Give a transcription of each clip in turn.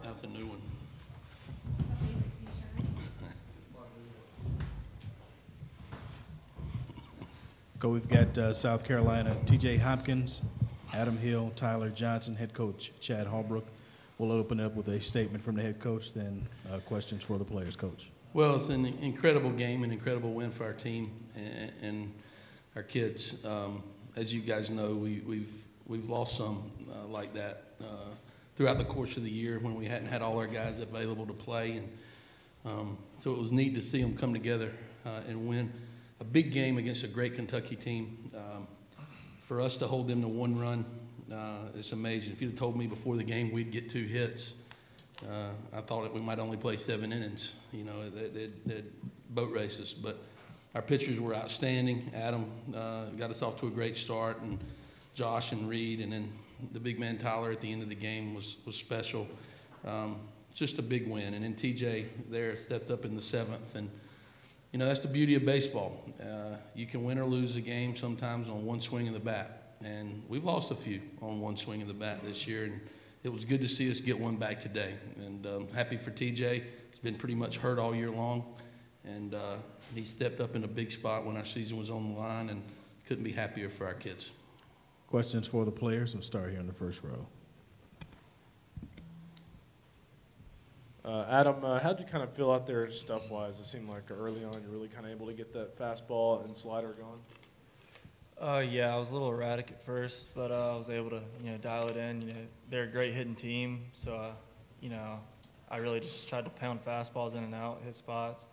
That's a new one. We've got South Carolina, T.J. Hopkins, Adam Hill, Tyler Johnson, head coach Chad Holbrook. We'll open up with a statement from the head coach, then questions for the players, Coach. Well, it's an incredible game, an incredible win for our team and our kids. As you guys know, we've lost some like that throughout the course of the year when we hadn't had all our guys available to play, and so it was neat to see them come together and win a big game against a great Kentucky team. For us to hold them to one run, it's amazing. If you'd have told me before the game we'd get 2 hits, I thought that we might only play 7 innings. You know, they'd boat races. But our pitchers were outstanding. Adam got us off to a great start, and Josh and Reed, and then the big man Tyler at the end of the game was special. Just a big win. And then TJ there stepped up in the 7th. And, you know, that's the beauty of baseball. You can win or lose a game sometimes on one swing of the bat. And we've lost a few on one swing of the bat this year. And it was good to see us get one back today. And happy for TJ. He's been pretty much hurt all year long. And he stepped up in a big spot when our season was on the line, and couldn't be happier for our kids. Questions for the players? We'll start here in the first row. Adam, how'd you kind of feel out there stuff-wise? It seemed like early on you're really kind of able to get that fastball and slider going. Yeah, I was a little erratic at first, but I was able to, dial it in. They're a great hitting team, so, I really just tried to pound fastballs in and out, hit spots.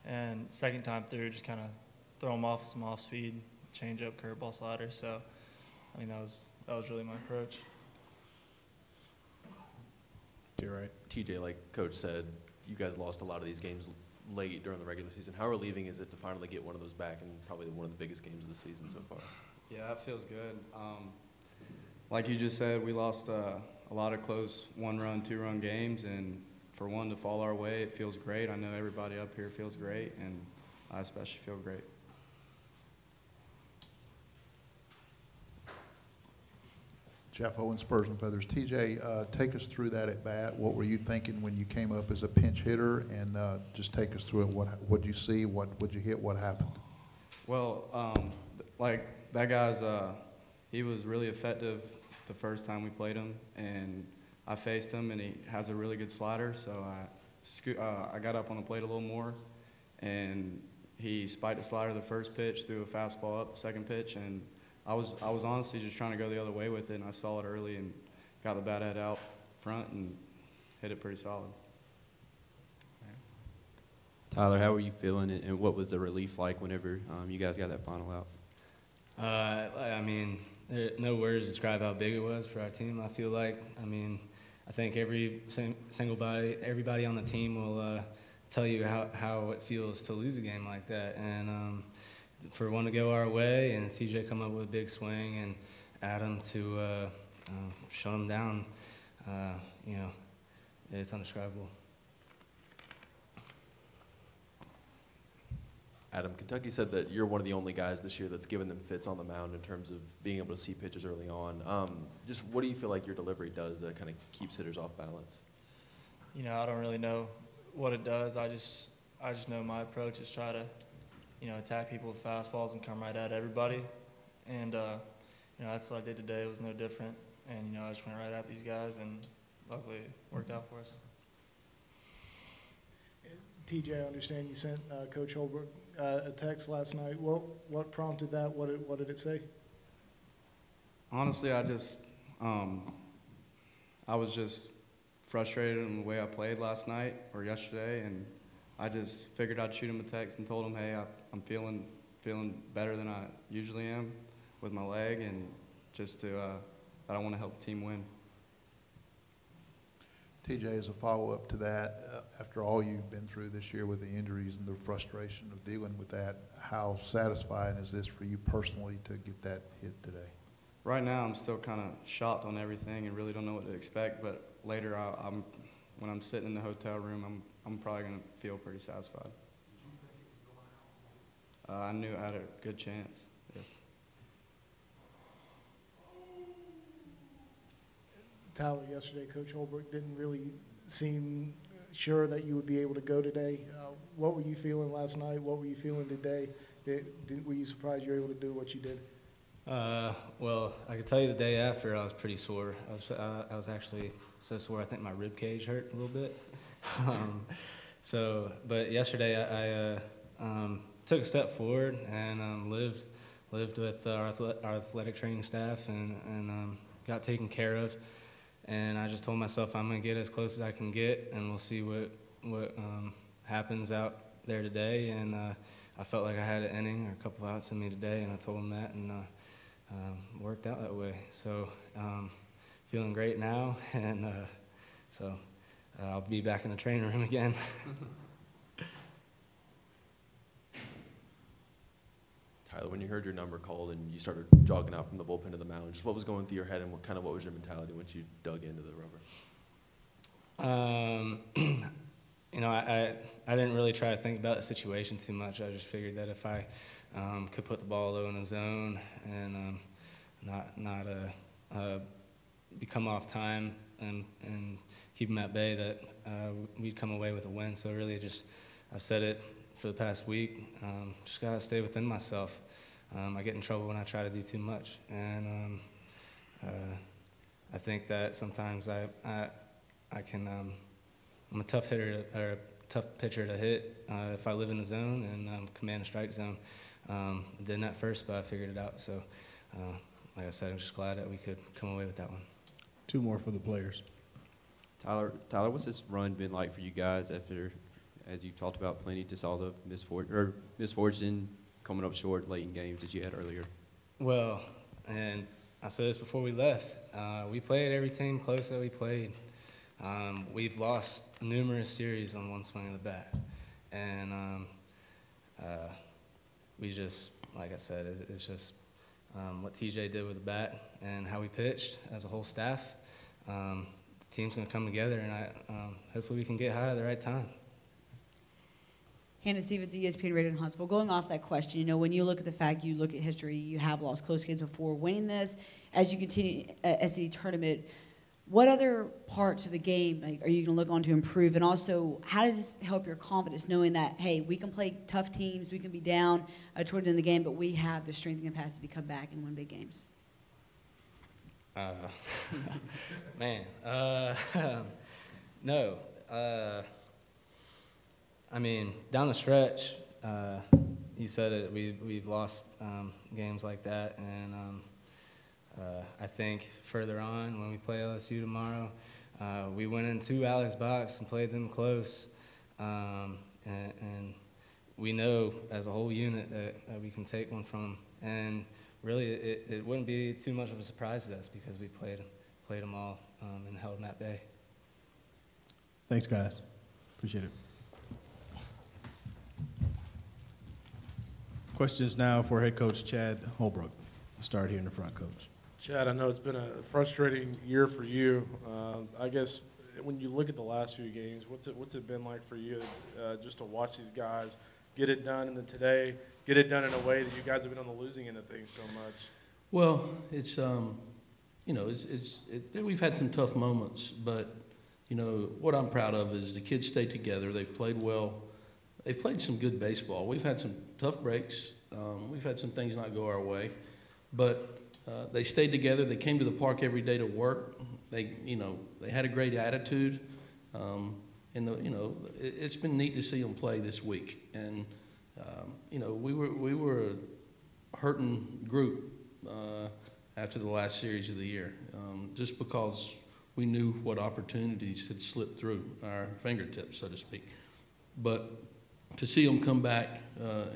And second time through, just kind of throw them off with some off-speed, change-up, curveball, slider. So, that was really my approach. You're right. TJ, like Coach said, you guys lost a lot of these games late during the regular season. How relieving is it to finally get one of those back in probably one of the biggest games of the season so far? Yeah, that feels good. Like you just said, we lost a lot of close one-run, two-run games, and for one to fall our way, it feels great. I know everybody up here feels great, and I especially feel great. Jeff Owen, Spurs and Feathers. TJ, take us through that at bat. What were you thinking when you came up as a pinch hitter? And just take us through it. What did you see? What would you hit? What happened? Well, like that guy's, he was really effective the first time we played him, and I faced him, and he has a really good slider. So I got up on the plate a little more, and he spiked the slider the first pitch, threw a fastball up the second pitch, and I was honestly just trying to go the other way with it, and I saw it early and got the bat head out front and hit it pretty solid. Tyler, how were you feeling, and what was the relief like whenever you guys got that final out? I mean, there are no words to describe how big it was for our team. I feel like, I think everybody on the team will tell you how it feels to lose a game like that, and for one to go our way and TJ come up with a big swing and Adam to shut him down, it's indescribable. Adam, Kentucky said that you're one of the only guys this year that's given them fits on the mound in terms of being able to see pitches early on. Just what do you feel like your delivery does that kind of keeps hitters off balance? I don't really know what it does. I just know my approach is try to, attack people with fastballs and come right at everybody. And, that's what I did today. It was no different. And, I just went right at these guys, and luckily it worked out for us. TJ, I understand you sent Coach Holbrook a text last night. What prompted that? What did it say? Honestly, I was just frustrated in the way I played last night or yesterday, and I just figured I'd shoot him a text and told him, hey, I'm feeling better than I usually am with my leg, and just that I want to help the team win. TJ, as a follow-up to that, after all you've been through this year with the injuries and the frustration of dealing with that, how satisfying is this for you personally to get that hit today? Right now, I'm still kind of shocked on everything and really don't know what to expect, but later, when I'm sitting in the hotel room, I'm probably going to feel pretty satisfied. I knew I had a good chance, yes. Tyler yesterday. Coach Holbrook didn't really seem sure that you would be able to go today. What were you feeling last night? What were you feeling today? Were you surprised you were able to do what you did? Well, I can tell you the day after I was pretty sore. I was actually so sore I think my rib cage hurt a little bit. But yesterday I took a step forward and lived with our athletic training staff and got taken care of. And I just told myself I'm going to get as close as I can get, and we'll see what happens out there today. And I felt like I had an inning or a couple outs in me today, and I told them that, and worked out that way. So feeling great now, and so I'll be back in the training room again. Tyler, when you heard your number called and you started jogging out from the bullpen to the mound, just what was going through your head and what was your mentality once you dug into the rubber? I didn't really try to think about the situation too much. I just figured that if I could put the ball low in the zone and not become off time and keep them at bay, that we'd come away with a win. So really, I've said it for the past week. Just gotta stay within myself. I get in trouble when I try to do too much, and I think that sometimes I can. I'm a tough hitter or a tough pitcher to hit if I live in the zone and command a strike zone. Didn't at first, but I figured it out. So, like I said, I'm just glad that we could come away with that one. Two more for the players. Tyler, what's this run been like for you guys after, as you've talked about plenty, just all the misfortune coming up short late in games that you had earlier? Well, and I said this before we left, we played every team close that we played. We've lost numerous series on one swing of the bat. And we just, like I said, it's just what TJ did with the bat and how we pitched as a whole staff. The team's going to come together, and hopefully we can get high at the right time. Hannah Stevens, ESPN Radio in Huntsville. Going off that question, when you look at the fact, you look at history, you have lost close games before. Winning this, as you continue SEC tournament, what other parts of the game are you going to look on to improve? And also, how does this help your confidence knowing that, hey, we can play tough teams, we can be down towards the end of the game, but we have the strength and capacity to come back and win big games? No. I mean, down the stretch, you said it, we've lost games like that, and I think further on when we play LSU tomorrow, we went into Alex Box and played them close, and we know as a whole unit that we can take one from them. And really, it wouldn't be too much of a surprise to us because we played them all and held them at bay. Thanks, guys. Appreciate it. Questions now for head coach Chad Holbrook. We'll start here in the front, coach. Chad, I know it's been a frustrating year for you. I guess when you look at the last few games, what's it been like for you just to watch these guys get it done, and then today get it done in a way that you guys have been on the losing end of things so much? Well, it's we've had some tough moments, but what I'm proud of is the kids stayed together. They've played well. They've played some good baseball. We've had some tough breaks. We've had some things not go our way, but they stayed together. They came to the park every day to work. They had a great attitude, and it's been neat to see them play this week. And we were a hurting group after the last series of the year, just because we knew what opportunities had slipped through our fingertips, so to speak. But to see them come back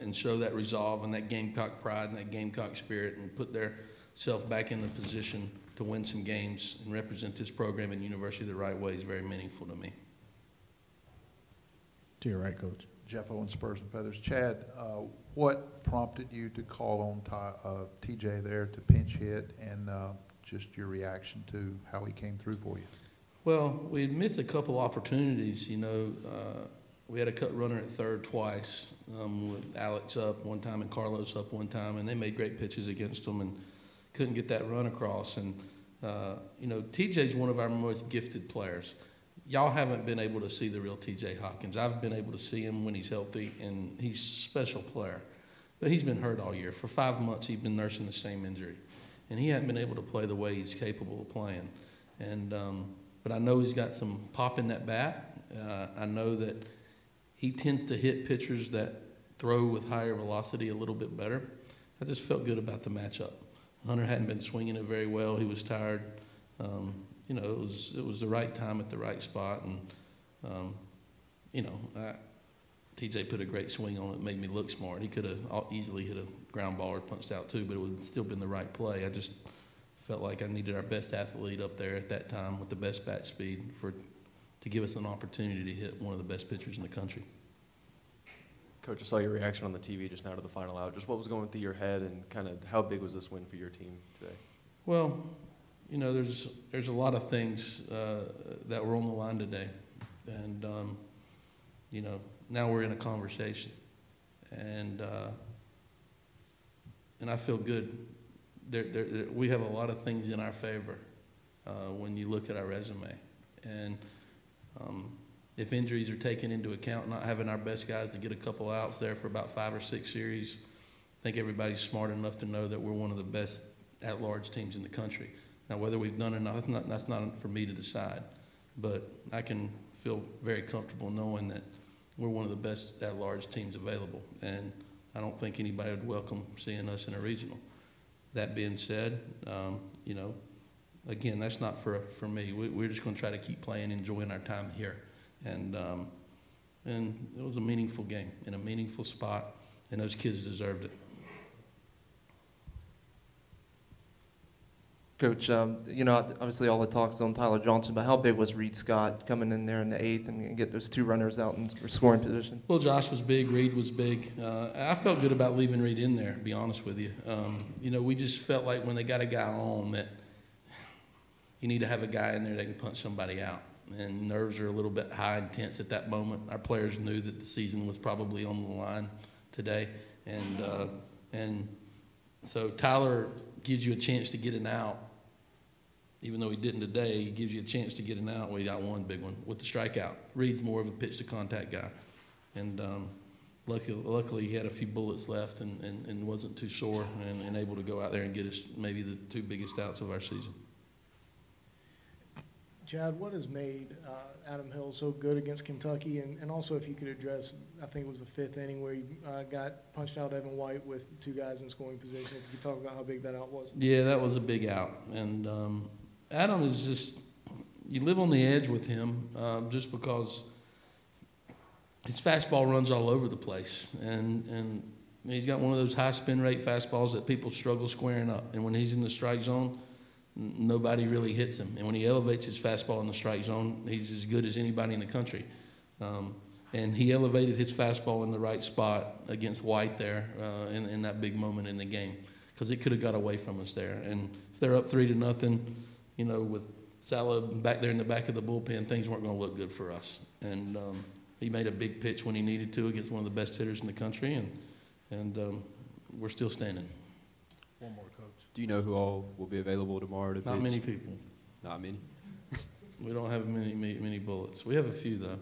and show that resolve and that Gamecock pride and that Gamecock spirit and put themselves back in the position to win some games and represent this program and university the right way is very meaningful to me. To your right, coach. Jeff Owens, Spurs and Feathers. Chad, what prompted you to call on TJ there to pinch hit, and just your reaction to how he came through for you? Well, we had missed a couple opportunities. We had a cut runner at third twice, with Alex up one time and Carlos up one time, and they made great pitches against them and couldn't get that run across. And You know, TJ's one of our most gifted players. Y'all haven't been able to see the real TJ Hopkins. I've been able to see him when he's healthy, and he's a special player. But he's been hurt all year. For 5 months, he's been nursing the same injury. And he hasn't been able to play the way he's capable of playing. And but I know he's got some pop in that bat. I know that he tends to hit pitchers that throw with higher velocity a little bit better. I just felt good about the matchup. Hunter hadn't been swinging it very well. He was tired. You know, it was the right time at the right spot. And, you know, TJ put a great swing on it, made me look smart. He could have easily hit a ground ball or punched out too, but it would have still been the right play. I just felt like I needed our best athlete up there at that time with the best bat speed to give us an opportunity to hit one of the best pitchers in the country. Coach, I saw your reaction on the TV just now to the final out. Just what was going through your head, and kind of how big was this win for your team today? Well, you know, there's a lot of things that were on the line today, and you know, now we're in a conversation, and I feel good. We have a lot of things in our favor when you look at our resume, and if injuries are taken into account, not having our best guys to get a couple outs there for about 5 or 6 series, I think everybody's smart enough to know that we're one of the best at-large teams in the country. Now, whether we've done it or not, that's not for me to decide, but I can feel very comfortable knowing that we're one of the best at-large teams available, and I don't think anybody would welcome seeing us in a regional. That being said, you know, again, that's not for me. We're just going to try to keep playing, enjoying our time here. And it was a meaningful game in a meaningful spot, and those kids deserved it. Coach, you know, obviously all the talk's on Tyler Johnson, but how big was Reed Scott coming in there in the 8th and get those 2 runners out in scoring position? Well, Josh was big. Reed was big. I felt good about leaving Reed in there, to be honest with you. You know, we just felt like when they got a guy on that you need to have a guy in there that can punch somebody out. And nerves are a little bit high and tense at that moment. Our players knew that the season was probably on the line today. And so Tyler gives you a chance to get an out. Even though he didn't today, he gives you a chance to get an out. Well, he got one big one with the strikeout. Reed's more of a pitch-to-contact guy. And luckily, he had a few bullets left and wasn't too sore and able to go out there and get us maybe the 2 biggest outs of our season. Chad, what has made Adam Hill so good against Kentucky? And also, if you could address, I think it was the 5th inning where he got punched out Evan White with 2 guys in scoring position. If you could talk about how big that out was. Yeah, that was a big out. And Adam is just, you live on the edge with him just because his fastball runs all over the place. And he's got one of those high spin rate fastballs that people struggle squaring up. And when he's in the strike zone, nobody really hits him. And when he elevates his fastball in the strike zone, he's as good as anybody in the country. And he elevated his fastball in the right spot against White there in that big moment in the game, because it could have got away from us there. And if they're up 3-0, you know, with Salah back there in the back of the bullpen, things weren't going to look good for us. And he made a big pitch when he needed to against one of the best hitters in the country, and we're still standing. One more, Coach. Do you know who all will be available tomorrow to pitch? Not many people. Not many? We don't have many bullets. We have a few, though.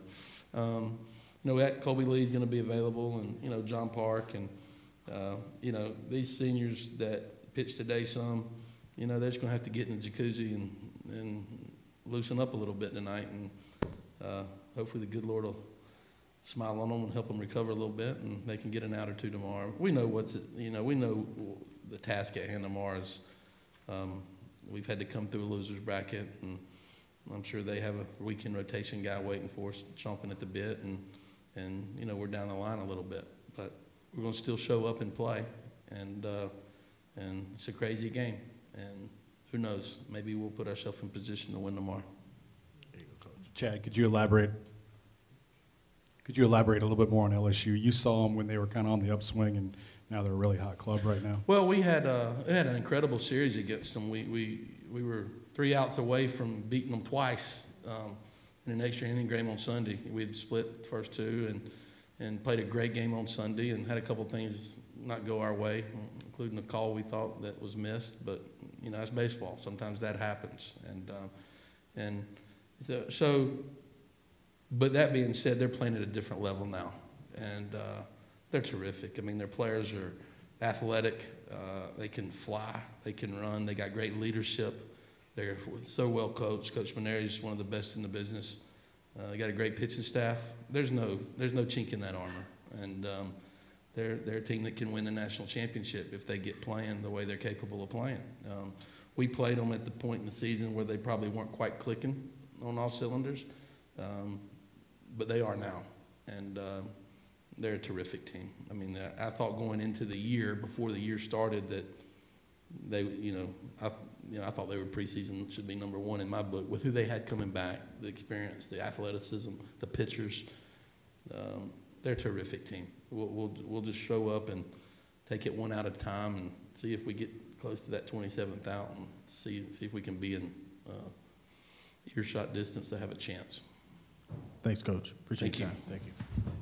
You know, Colby Lee's going to be available, and, you know, John Park, and, you know, these seniors that pitched today some, you know, they're just going to have to get in the jacuzzi and loosen up a little bit tonight, and hopefully the good Lord will smile on them and help them recover a little bit, and they can get an out or 2 tomorrow. We know we know the task at hand tomorrow is we've had to come through a loser's bracket, and I'm sure they have a weekend rotation guy waiting for us, chomping at the bit, and you know, we're down the line a little bit, but we're going to still show up and play, and it's a crazy game, and who knows, maybe we'll put ourselves in position to win tomorrow. There you go, Coach. Chad, could you elaborate a little bit more on LSU? You saw them when they were kind of on the upswing, and now they're a really hot club right now. Well, we had an incredible series against them. We were 3 outs away from beating them twice in an extra inning game on Sunday. We had split the first 2 and played a great game on Sunday, and had a couple things not go our way, including a call we thought that was missed, but You know, that's baseball. Sometimes that happens. And so, but that being said, they're playing at a different level now. And they're terrific. I mean, their players are athletic. They can fly. They can run. They got great leadership. They're so well coached. Coach Maneri is one of the best in the business. They got a great pitching staff. There's no chink in that armor. And they're a team that can win the national championship if they get playing the way they're capable of playing. We played them at the point in the season where they probably weren't quite clicking on all cylinders, but they are now. And they're a terrific team. I mean, I thought going into the year, before the year started, that they, I thought they were preseason should be number one in my book with who they had coming back, the experience, the athleticism, the pitchers. They're a terrific team. We'll just show up and take it one out at a time and see if we get close to that 27th out and see if we can be in earshot distance to have a chance. Thanks, Coach. Appreciate Thank your you. time. Thank you.